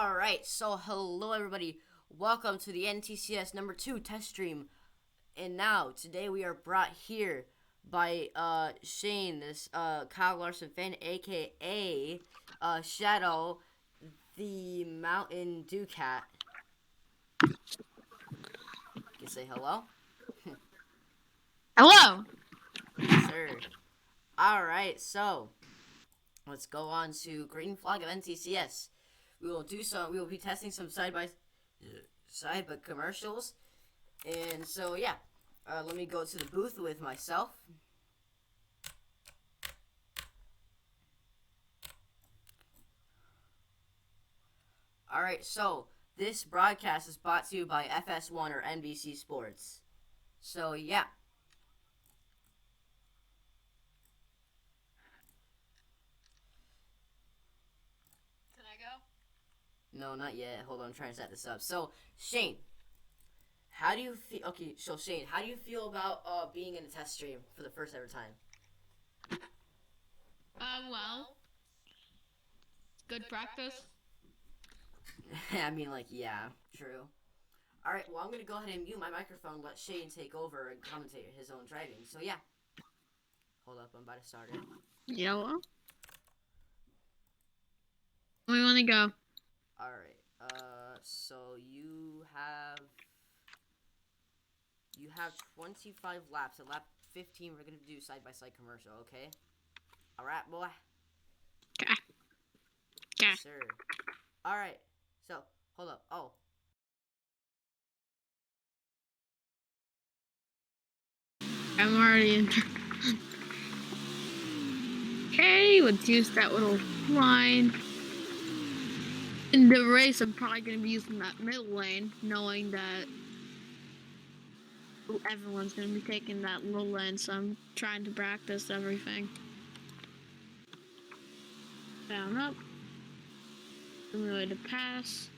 Alright, so hello everybody. Welcome to the NTCS number 2 test stream. And now, today we are brought here by Shane, this Kyle Larson fan, aka Shadow, the Mountain Dew Cat. You can say hello? Hello! Yes, sir. Alright, so let's go on to Green Flag of NTCS. We will be testing some side-by-side but commercials. And so, yeah, let me go to the booth with myself. Alright, so this broadcast is brought to you by FS1 or NBC Sports. So, yeah. Can I go? No, not yet. Hold on, I'm trying to set this up. So, Shane, how do you feel? Okay, so Shane, how do you feel about being in a test stream for the first ever time? Well, good practice. I mean, like, yeah, true. Alright, well, I'm going to go ahead and mute my microphone, let Shane take over and commentate his own driving. So, yeah. Hold up, I'm about to start it. Yellow. We want to go. Alright, so you have 25 laps. At lap 15, we're going to do side-by-side commercial, okay? Alright, boy. Okay. Okay. Yes, sir. Alright, so, hold up. Oh. I'm already in. Okay, let's use that little line. In the race, I'm probably going to be using that middle lane, knowing that everyone's going to be taking that low lane, so I'm trying to practice everything. Down, up. I'm ready to pass.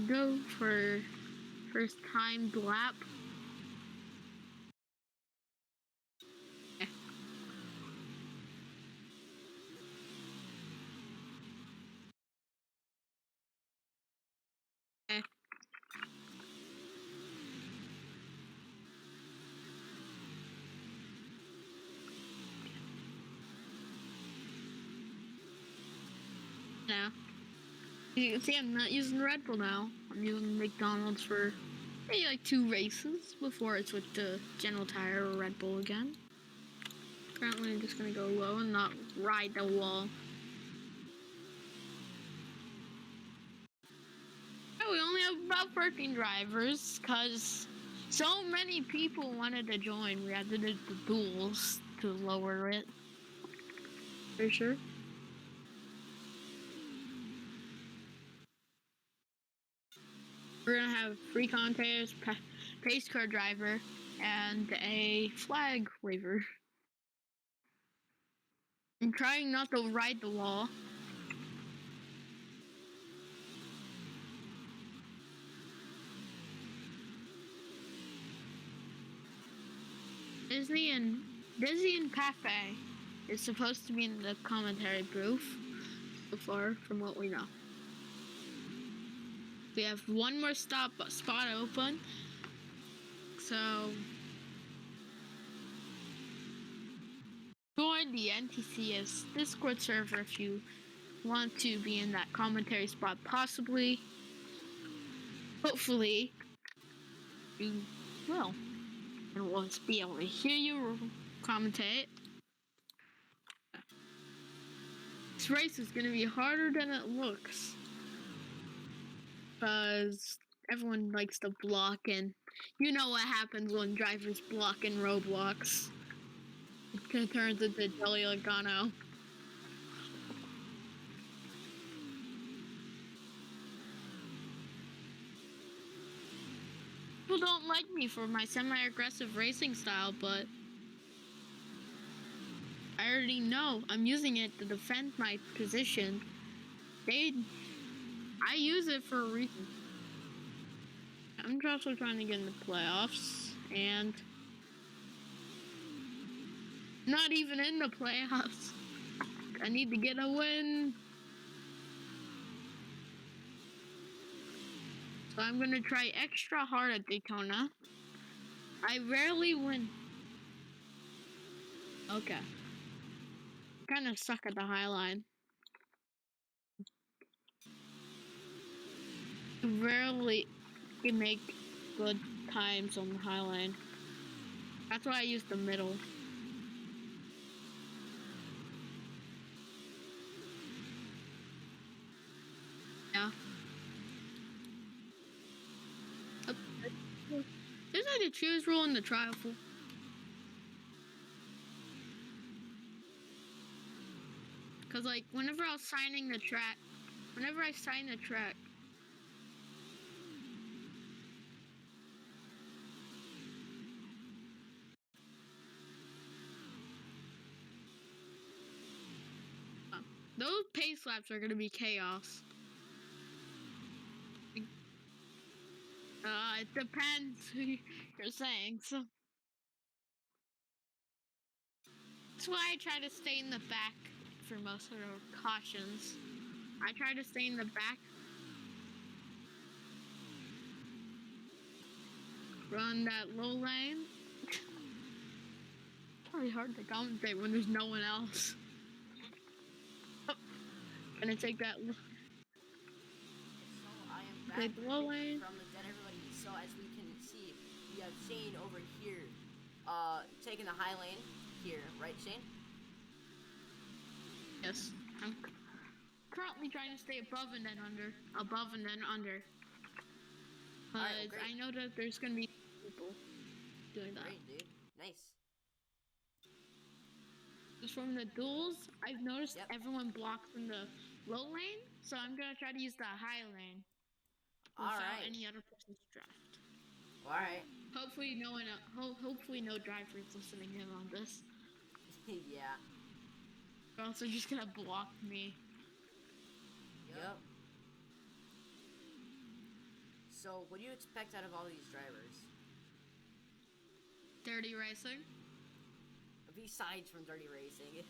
Go for first timed lap. Okay. Now, you can see I'm not using Red Bull now. I'm using McDonald's for maybe like 2 races before I switch to General Tire or Red Bull again. Currently, I'm just gonna go low and not ride the wall. Oh, we only have about 13 drivers because so many people wanted to join. We had to do the duels to lower it. For sure. We're gonna have free contest, pace car driver, and a flag waver. I'm trying not to ride the wall. Disney and Cafe is supposed to be in the commentary booth so far, from what we know. We have one more spot open, so join the NTCS Discord server if you want to be in that commentary spot. Possibly, hopefully, you will, and we'll be able to hear you commentate. This race is going to be harder than it looks, because everyone likes to block, and you know what happens when drivers block in roadblocks. It turns into Jelly Logano. People don't like me for my semi-aggressive racing style, but I already know I'm using it to defend my position. I use it for a reason. I'm also trying to get in the playoffs, and not even in the playoffs. I need to get a win. So I'm gonna try extra hard at Daytona. I rarely win. Okay. Kind of suck at the high line. Rarely make good times on the high line. That's why I use the middle. Yeah. There's like a choose rule in the trifle. Cause like whenever I was signing the track, whenever I sign the track, those pace laps are gonna be chaos. It depends who you're saying. So that's why I try to stay in the back for most of the cautions. I try to stay in the back. Run that low lane. It's probably hard to commentate when there's no one else. Oh, gonna take that. So I am back Take the low lane. from the dead, everybody. So as we can see, we have Shane over here, taking the high lane here, right, Shane? Yes. I'm currently trying to stay above and then under. Above and then under. Alright, Because I know that there's gonna be people doing that. Great, dude. Nice. Just from the duels, I've noticed everyone blocks in the low lane, so I'm gonna try to use the high lane without any other person's draft. Alright. Hopefully no one, hopefully no drivers listening in on this. Yeah. They're also just gonna block me. Yep. So, what do you expect out of all these drivers? Dirty racing. Besides from dirty racing.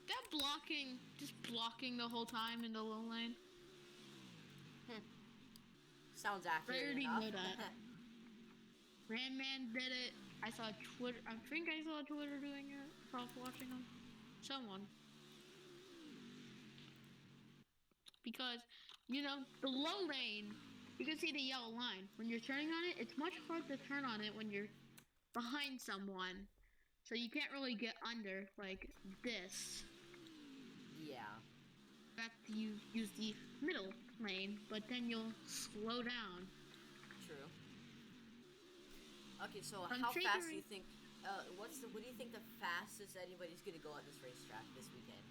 They're blocking, just blocking the whole time in the low lane. Sounds accurate. I already enough. know that. Randman did it. I saw Twitter. I think I saw Twitter doing it. While watching them. Someone. Because, you know, the low lane, you can see the yellow line. When you're turning on it, it's much harder to turn on it when you're behind someone. So you can't really get under like this. Yeah. You have to use the middle lane, but then you'll slow down. True. Okay, so how fast do you think? What do you think the fastest anybody's gonna go at this racetrack this weekend?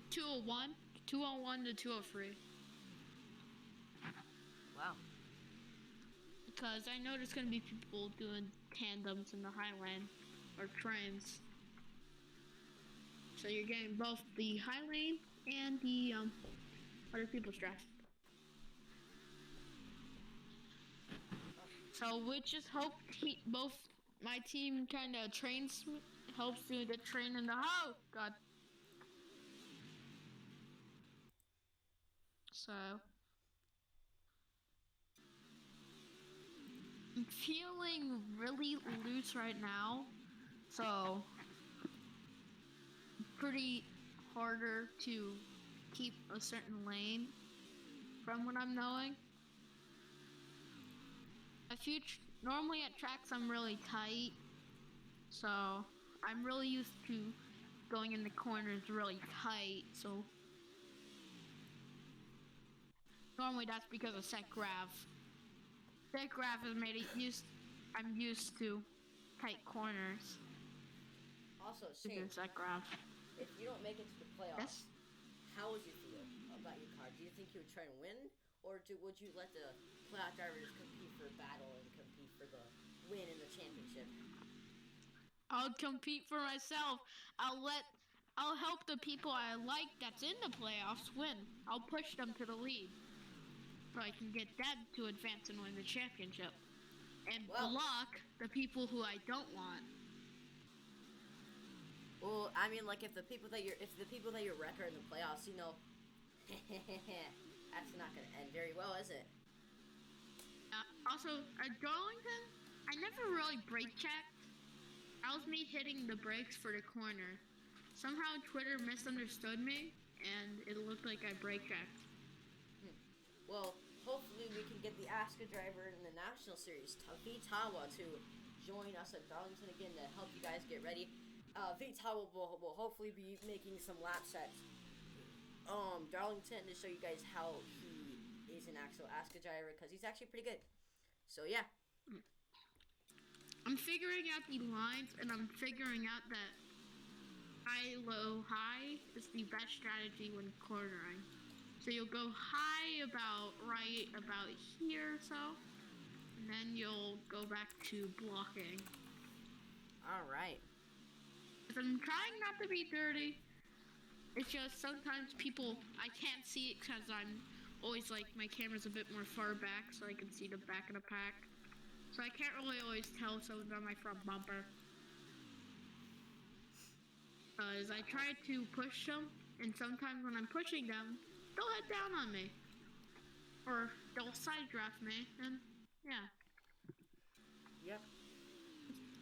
201 to 203. Wow. Because I know there's gonna be people doing tandems in the Highland or trains. So you're getting both the high lane and the other people's draft. So we just hope both my team kind of helps do the train in the oh god. So I'm feeling really loose right now. So pretty harder to keep a certain lane from what I'm knowing. Normally at tracks I'm really tight, so I'm really used to going in the corners really tight. So normally that's because of set grav. Set grav has made it I'm used to tight corners. Also, Shane, set grav. If you don't make it to the playoffs, Yes? how would you feel about your car? Do you think you would try and win, or would you let the playoff drivers compete for battle and compete for the win in the championship? I'll compete for myself. I'll I'll help the people I like that's in the playoffs win. I'll push them to the lead so I can get them to advance and win the championship. And Well, block the people who I don't want. well, I mean, like if the people that you're wrecker in the playoffs, you know, that's not gonna end very well, is it? Also, at Darlington, I never really brake checked. That was me hitting the brakes for the corner. Somehow Twitter misunderstood me, and it looked like I brake checked. Well, hopefully we can get the Asuka driver in the National Series, Vitawa, to join us at Darlington again to help you guys get ready. Vitawa will hopefully be making some laps at Darlington to show you guys how he is an actual Asuka driver, because he's actually pretty good. So yeah. I'm figuring out the lines, and I'm figuring out that high, low, high is the best strategy when cornering. So you'll go high about right about here or so, and then you'll go back to blocking. Alright. I'm trying not to be dirty. It's just sometimes I can't see it because I'm always like, my camera's a bit more far back so I can see the back of the pack. So I can't really always tell if someone's on my front bumper. As I try to push them, and sometimes when I'm pushing them, they'll head down on me. Or they'll side draft me, and yeah. Yep.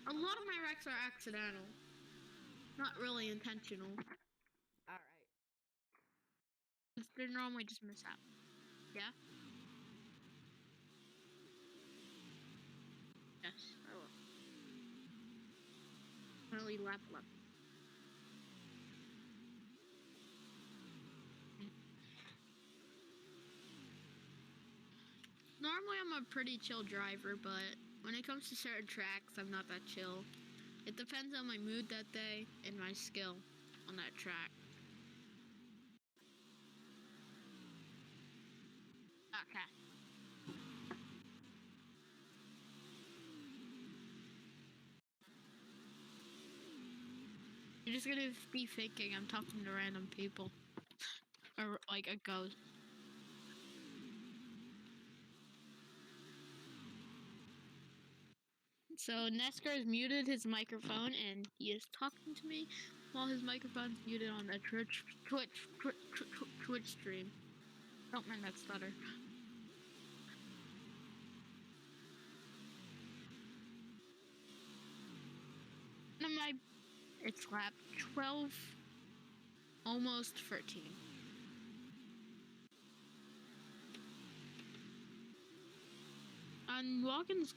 A lot of my wrecks are accidental. Not really intentional. Alright. They're normally just mishap. Yeah? Yes, I will. Really lap. Normally I'm a pretty chill driver, but when it comes to certain tracks, I'm not that chill. It depends on my mood that day and my skill on that track. Okay. You're just gonna be thinking I'm talking to random people. Or like a ghost. So Nesker has muted his microphone and he is talking to me while his microphone's muted on the Twitch stream. Don't mind that stutter. It's lap 12, almost 13. On Watkins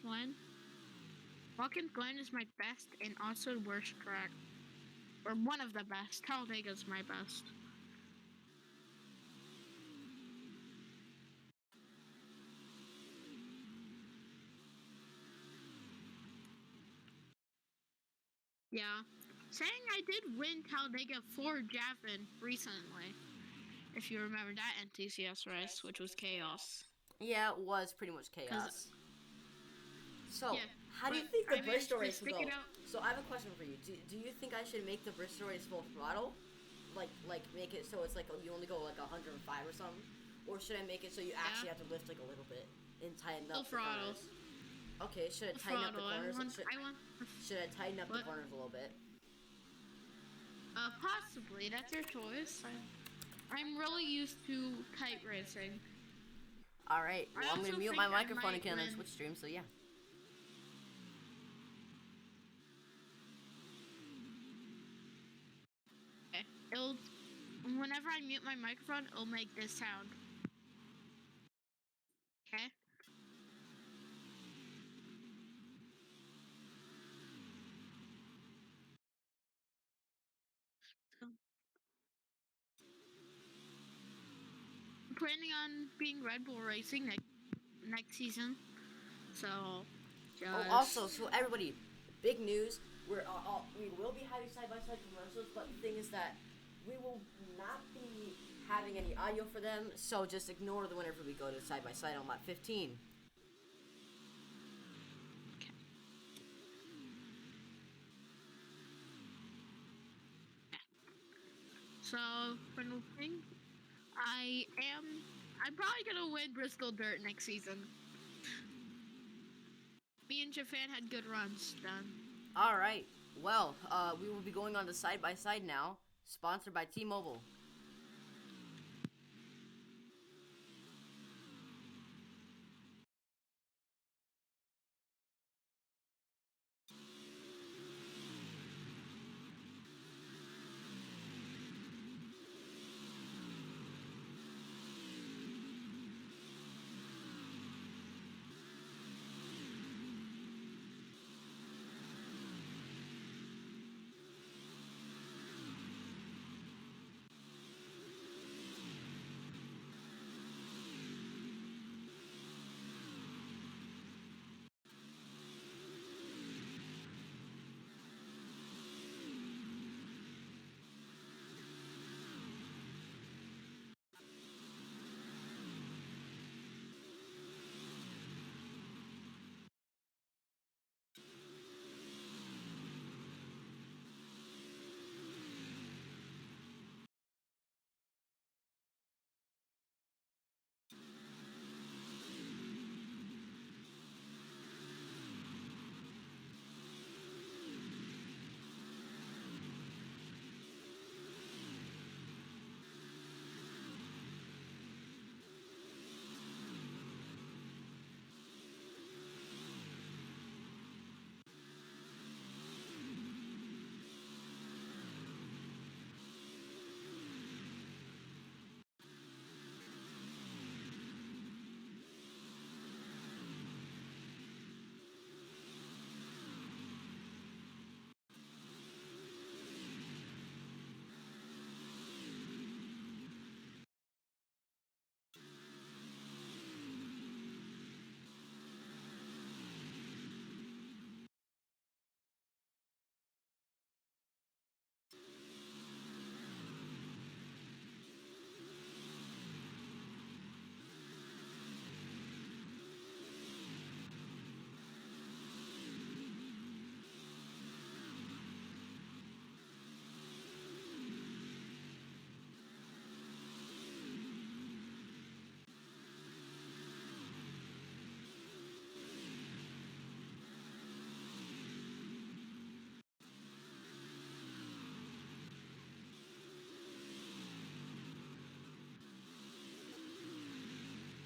Glen is my best and also worst track. Or one of the best. Talladega's my best. Yeah. Saying I did win Talladega for Javin recently. If you remember that NTCS race, which was chaos. Yeah, it was pretty much chaos. So, yeah, how do you think the Bristol race will go? So I have a question for you. Do you think I should make the Bristol race full throttle? Like make it so it's like you only go like 105 or something? Or should I make it so you actually have to lift like a little bit and tighten up full throttle. Okay, should I tighten up the corners? Should I tighten up the corners a little bit? Possibly. That's your choice. I'm really used to kite racing. Alright, well I'm gonna mute my microphone again on Twitch stream, so yeah. Okay. Whenever I mute my microphone, it'll make this sound. Okay? I'm planning on being Red Bull racing next season. So, also, so everybody, big news. We will be having side-by-side commercials, but the thing is that we will not be having any audio for them, so just ignore them whenever we go to side-by-side on lap 15. Okay. So, final thing, I'm probably gonna win Bristol Dirt next season. Me and Japan had good runs then. All right. Well, we will be going on to side by side now, sponsored by T-Mobile.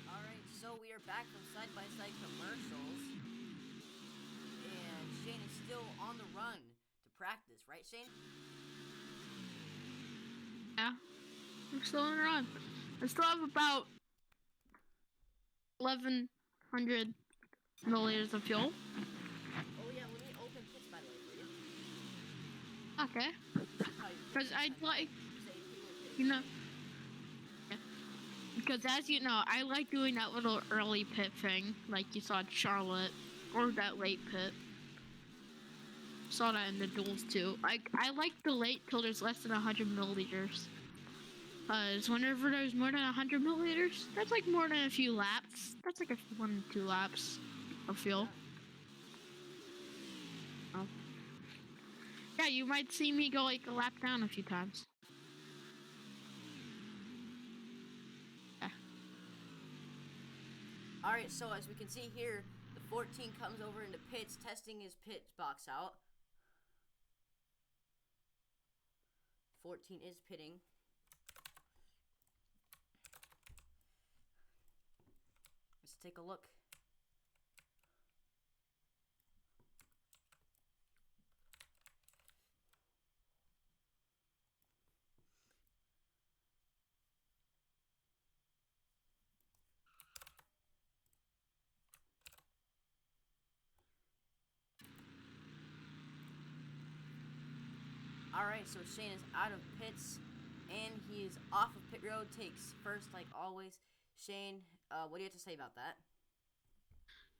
All right, so we are back from side by side commercials, and Shane is still on the run to practice, right, Shane? Yeah, I'm still on the run. I still have about 1,100 milliliters of fuel. Oh yeah, let me open pits by the way for you. Okay. Because I'd like, You you know, yeah. Because as you know, I like doing that little early pit thing, like you saw at Charlotte, or that late pit. Saw that in the duels too. I like the late till there's less than 100 milliliters. Because whenever there's more than 100 milliliters, that's like more than a few laps. That's like 2 laps of fuel. Oh. Yeah, you might see me go like a lap down a few times. Yeah. All right, so as we can see here, the 14 comes over into pits, testing his pit box out. 14 is pitting. Let's take a look. All right, so Shane is out of pits, and he is off of pit road. Takes first, like always. Shane, what do you have to say about that?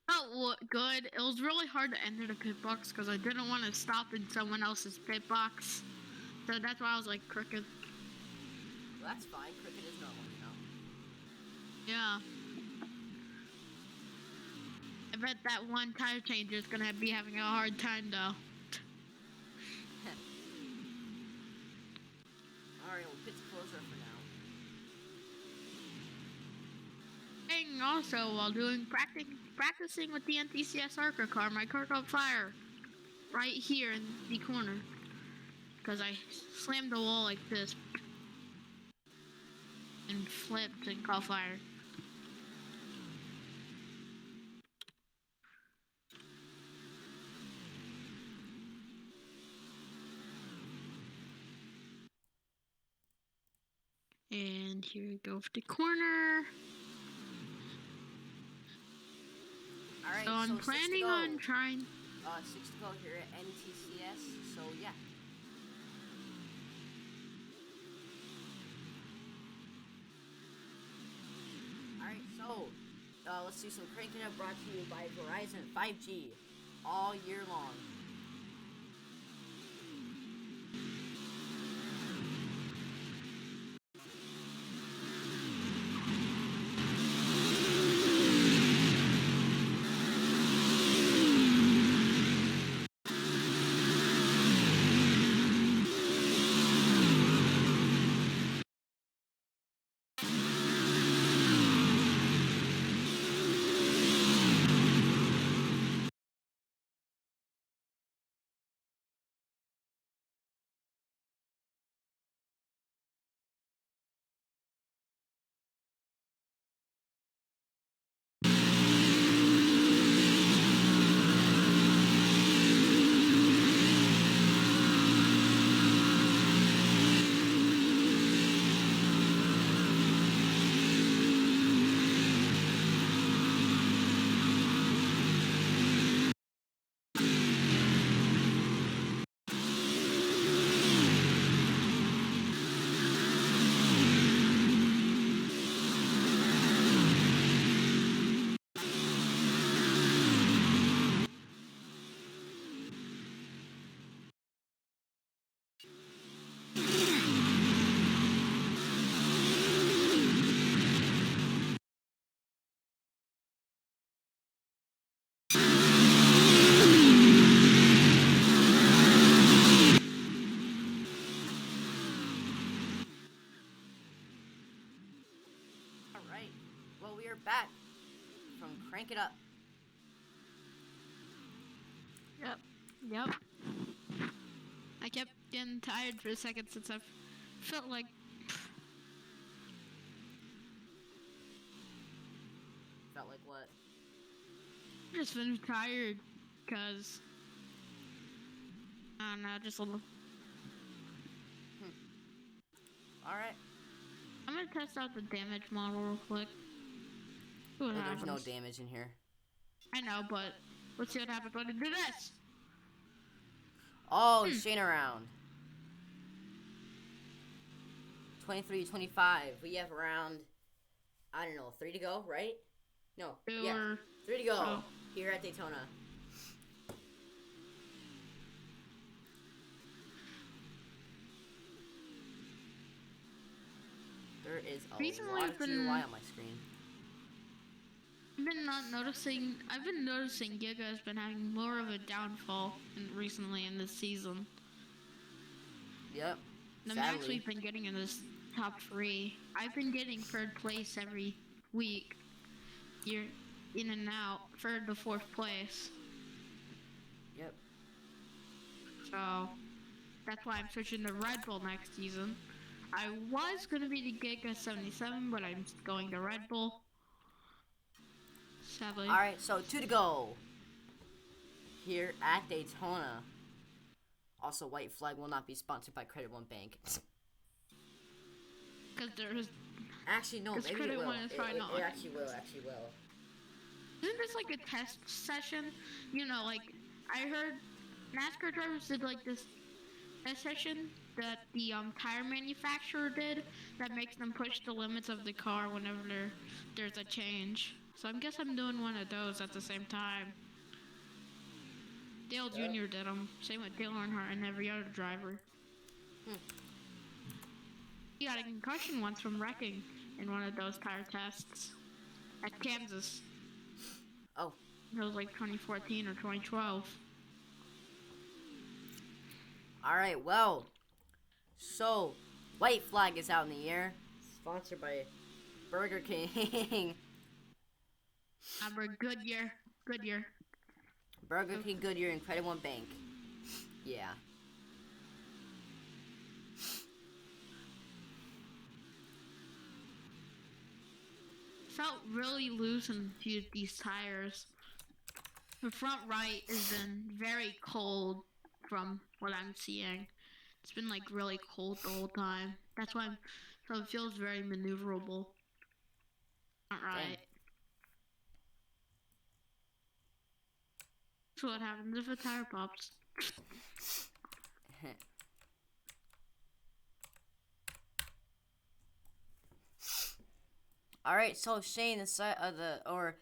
Oh, good. It was really hard to enter the pit box because I didn't want to stop in someone else's pit box. So that's why I was like crooked. Well, that's fine. Cricket is normal, you know. Yeah. I bet that one tire changer is gonna be having a hard time though. All right, well, pits also while practicing with the NTCS ARCA car. My car caught fire right here in the corner because I slammed the wall like this and flipped and caught fire. And here we go for the corner. Alright, So I'm planning on trying. 6 to go here at NTCS, so yeah. Alright, so let's do some Cranking Up, brought to you by Verizon 5G all year long. Alright, well, we are back from Crank It Up. Yep. I kept getting tired for a second since I've felt like Felt like what? just been tired because I don't know, just a little. Alright. I'm gonna test out the damage model real quick. Well, there's no damage in here. I know, but let's see what happens when I do this. Oh, Shane around. 23, 25. We have around, I don't know, 3 to go, right? No. Yeah. 3 to go here at Daytona. There is a lot of GUI on my screen. I've been noticing Giga has been having more of a downfall recently in this season. Yep. I'm actually been getting in this top 3. I've been getting 3rd place every week. You're in and out, 3rd to 4th place. Yep. So that's why I'm switching to Red Bull next season. I was gonna be the Giga 77, but I'm going to Red Bull. Sadly. Alright, so 2 to go here at Daytona. Also, White Flag will not be sponsored by Credit One Bank. Because there's... Actually, no, maybe Credit it will. One is probably not. It actually will, Isn't this like a test session? You know, like, I heard NASCAR drivers did like this session that the tire manufacturer did that makes them push the limits of the car whenever there's a change. So I guess I'm doing one of those at the same time. Dale Jr. did them. Same with Dale Earnhardt and every other driver. He got a concussion once from wrecking in one of those tire tests at Kansas. Oh. It was like 2014 or 2012. Alright, well. So, White Flag is out in the air. Sponsored by Burger King. Aber Goodyear. Goodyear. Burger King, Goodyear, and Credit One Bank. Yeah. Felt really loose in these tires. The front right has been very cold from what I'm seeing. It's been like really cold the whole time. That's why so it feels very maneuverable. Front Dang. right. So what happens if a tire pops? All right, so Shane, the side of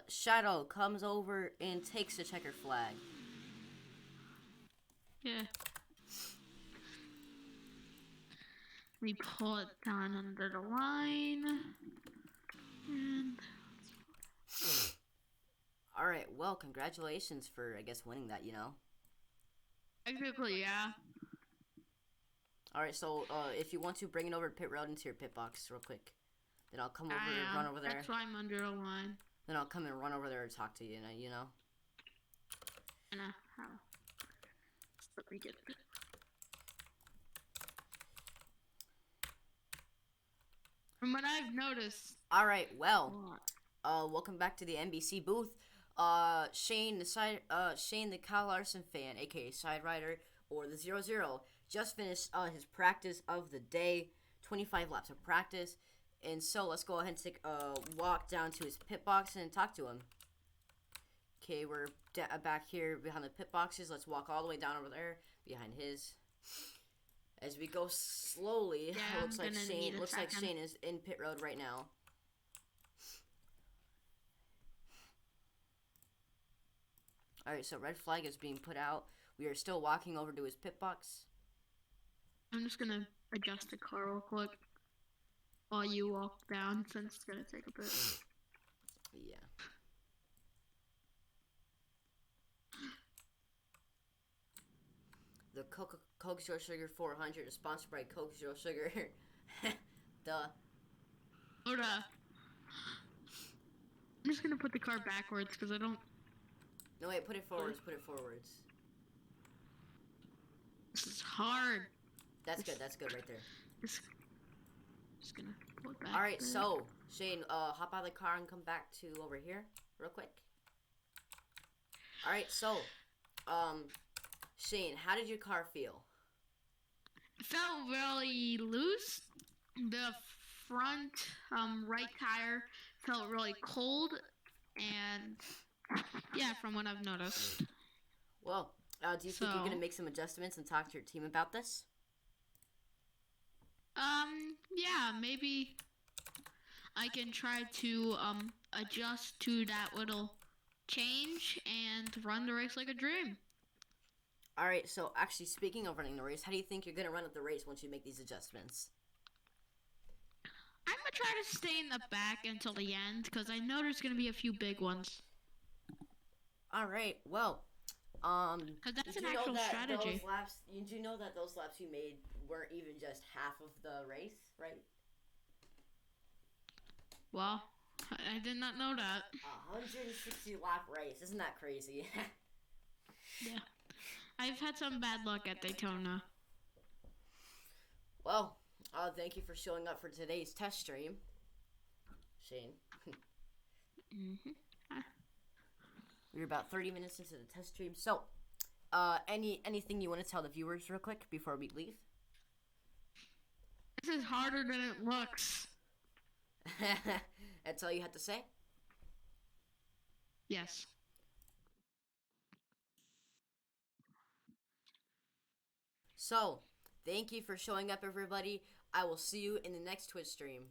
Shadow comes over and takes the checker flag. Yeah. We pull it down under the line. And All right, well, congratulations for, I guess, winning that, you know. technically, yeah. All right, so if you want to bring it over to pit road into your pit box real quick, then I'll come over and run over there. That's why I'm under the line. Then I'll come and run over there and talk to you, you know. And let me get it. From what I've noticed. All right, well, welcome back to the NBC booth. Shane, the Kyle Larson fan, aka Side Rider, or the 00, just finished his practice of the day, 25 laps of practice, and so let's go ahead and take a walk down to his pit box and talk to him. Okay, we're back here behind the pit boxes. Let's walk all the way down over there behind his. As we go slowly, yeah, it looks like Shane is in pit road right now. Alright, so red flag is being put out. We are still walking over to his pit box. I'm just gonna adjust the car real quick while you walk down, since it's gonna take a bit. Yeah. The Coke Zero Sugar 400 is sponsored by Coke Zero Sugar. Duh. Hold up. I'm just gonna put the car backwards because I don't. No, wait, put it forwards. Put it forwards. This is hard. That's good right there. Just gonna pull it back. Alright, so, Shane, hop out of the car and come back to over here real quick. Alright, so, Shane, how did your car feel? It felt really loose. The front right tire felt really cold, and yeah, from what I've noticed. Well, do you think you're gonna make some adjustments and talk to your team about this? Yeah, maybe I can try to adjust to that little change and run the race like a dream. Alright, so actually speaking of running the race, how do you think you're gonna run up the race once you make these adjustments? I'm gonna try to stay in the back until the end, because I know there's gonna be a few big ones. Alright, well, that's an actual strategy. Did you know that those laps you made weren't even just half of the race, right? Well, I did not know that. 160 lap race, isn't that crazy? Yeah. I've had some bad luck at Daytona. Well, thank you for showing up for today's test stream, Shane. We're about 30 minutes into the test stream, so anything you want to tell the viewers real quick before we leave? This is harder than it looks. That's all you had to say? Yes. So, thank you for showing up, everybody. I will see you in the next Twitch stream.